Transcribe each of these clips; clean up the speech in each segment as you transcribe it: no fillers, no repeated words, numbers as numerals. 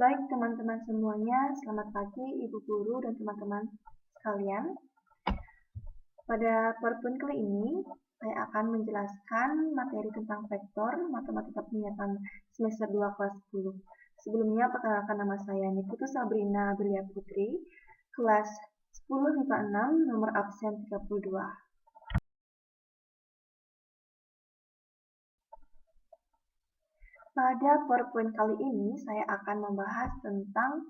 Baik teman-teman semuanya, selamat pagi Ibu Guru dan teman-teman sekalian. Pada PowerPoint kali ini, saya akan menjelaskan materi tentang vektor matematika penyiapan semester 2 kelas 10. Sebelumnya, perkenalkan nama saya Niputu Sabrina Belia Putri, kelas 10 MIPA 6, nomor absen 32. Pada PowerPoint kali ini, saya akan membahas tentang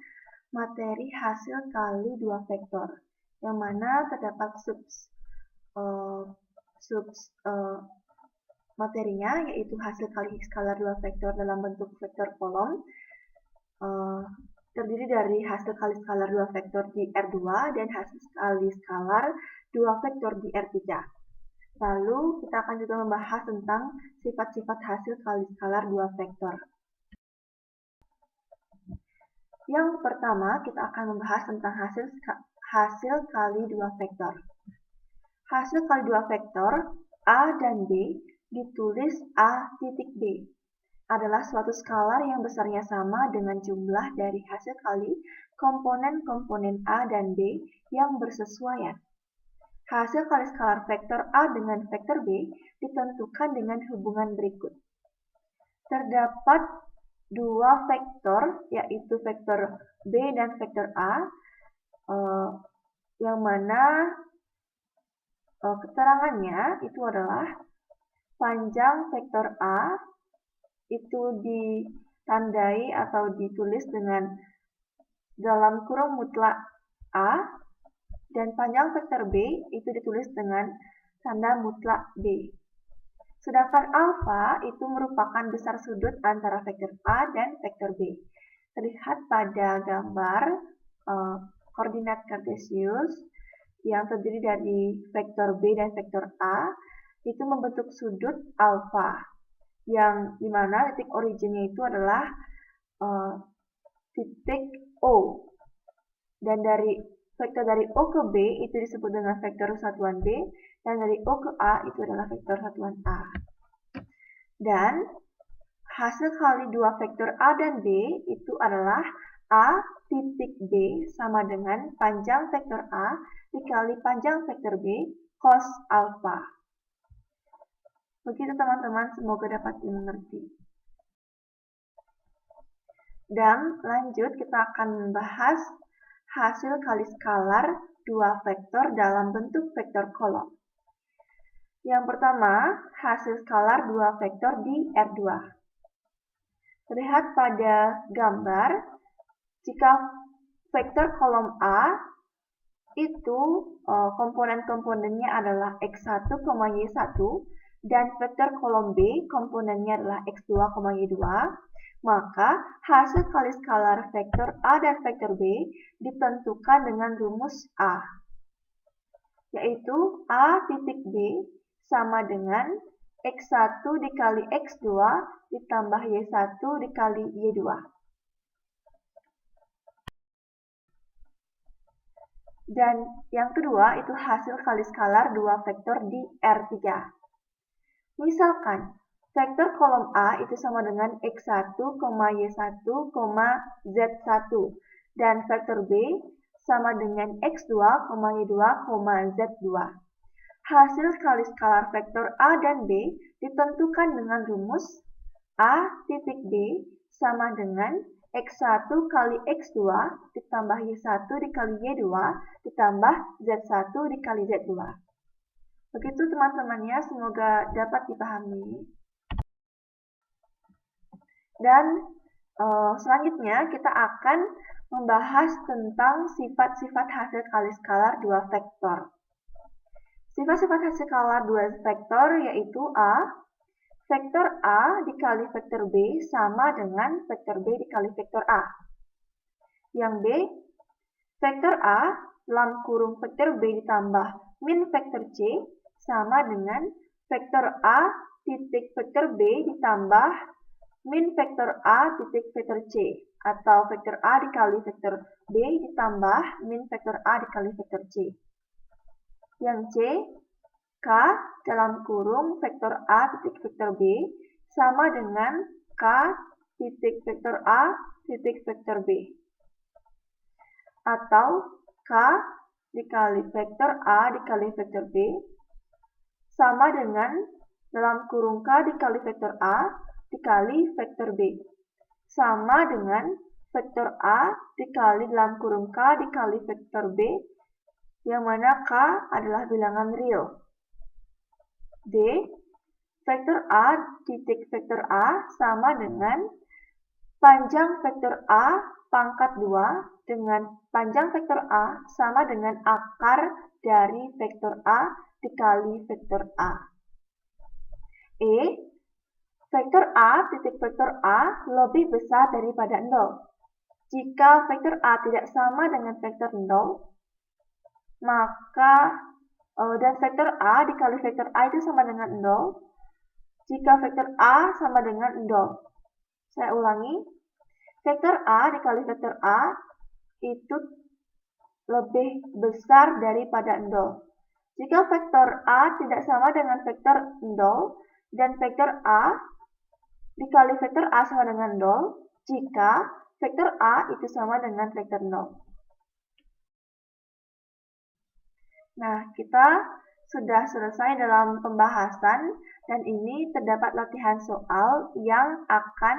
materi hasil kali dua vektor, yang mana terdapat materinya, yaitu hasil kali skalar dua vektor dalam bentuk vektor kolom, terdiri dari hasil kali skalar dua vektor di R2 dan hasil kali skalar dua vektor di R3. Lalu, kita akan juga membahas tentang sifat-sifat hasil kali skalar dua vektor. Yang pertama, kita akan membahas tentang hasil kali dua vektor. Hasil kali dua vektor A dan B ditulis A titik B adalah suatu skalar yang besarnya sama dengan jumlah dari hasil kali komponen-komponen A dan B yang bersesuaian. Hasil kali skalar vektor A dengan vektor B ditentukan dengan hubungan berikut. Terdapat dua vektor, yaitu vektor B dan vektor A, yang mana keterangannya itu adalah panjang vektor A itu ditandai atau ditulis dengan dalam kurung mutlak A, dan panjang vektor B itu ditulis dengan tanda mutlak B. Sedangkan alfa itu merupakan besar sudut antara vektor A dan vektor B. Terlihat pada gambar koordinat kartesius yang terdiri dari vektor B dan vektor A, itu membentuk sudut alfa, yang dimana titik originnya itu adalah titik O. Dan vektor dari O ke B itu disebut dengan vektor satuan B, dan dari O ke A itu adalah vektor satuan A. Dan hasil kali dua vektor A dan B itu adalah A titik B sama dengan panjang vektor A dikali panjang vektor B cos alfa. Begitu teman-teman, semoga dapat dimengerti. Dan lanjut, kita akan membahas hasil kali skalar dua vektor dalam bentuk vektor kolom. Yang pertama, hasil skalar dua vektor di R2. Terlihat pada gambar, jika vektor kolom A itu komponen-komponennya adalah X1, Y1, dan vektor kolom B komponennya adalah X2, Y2, maka hasil kali skalar vektor A dan vektor B ditentukan dengan rumus A, yaitu A titik B sama dengan X1 dikali X2 ditambah Y1 dikali Y2. Dan yang kedua itu hasil kali skalar dua vektor di R3. Misalkan, vektor kolom A itu sama dengan X1, Y1, Z1, dan vektor B sama dengan X2, Y2, Z2. Hasil kali skalar vektor A dan B ditentukan dengan rumus A titik B sama dengan X1 kali X2 ditambah Y1 dikali Y2 ditambah Z1 dikali Z2. Begitu teman-temannya, semoga dapat dipahami. Dan selanjutnya kita akan membahas tentang sifat-sifat hasil kali skalar dua vektor. Sifat-sifat hasil skalar dua vektor yaitu A, vektor A dikali vektor B sama dengan vektor B dikali vektor A. Yang B, vektor A dalam kurung vektor B ditambah min vektor C sama dengan vektor A titik vektor B ditambah min vektor A titik vektor C, atau vektor A dikali vektor B ditambah min vektor A dikali vektor C. Yang C, K dalam kurung vektor A titik vektor B sama dengan K titik vektor A titik vektor B. Atau K dikali vektor A dikali vektor B sama dengan dalam kurung K dikali vektor A dikali vektor B sama dengan vektor A dikali dalam kurung K dikali vektor B, yang mana K adalah bilangan real. D, vektor A titik vektor A sama dengan panjang vektor A pangkat 2 dengan panjang vektor A sama dengan akar dari vektor A dikali vektor A. E, vektor A titik vektor A lebih besar daripada 0. Jika vektor A tidak sama dengan vektor 0, maka dan vektor A dikali vektor A itu sama dengan 0, jika vektor A sama dengan 0. Saya ulangi, vektor A dikali vektor A itu lebih besar daripada 0. Jika vektor A tidak sama dengan vektor 0, dan vektor A dikali vektor A sama dengan 0, jika vektor A itu sama dengan vektor 0. Nah, kita sudah selesai dalam pembahasan dan ini terdapat latihan soal yang akan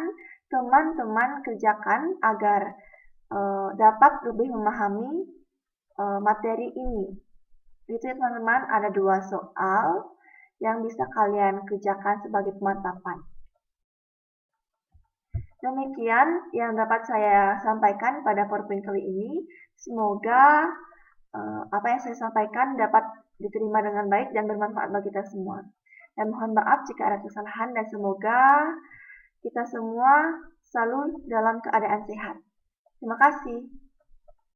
teman-teman kerjakan agar dapat lebih memahami materi ini. Itu ya teman-teman, ada 2 soal yang bisa kalian kerjakan sebagai pemantapan. Demikian yang dapat saya sampaikan pada PowerPoint kali ini. Semoga apa yang saya sampaikan dapat diterima dengan baik dan bermanfaat bagi kita semua. Dan mohon maaf jika ada kesalahan dan semoga kita semua selalu dalam keadaan sehat. Terima kasih.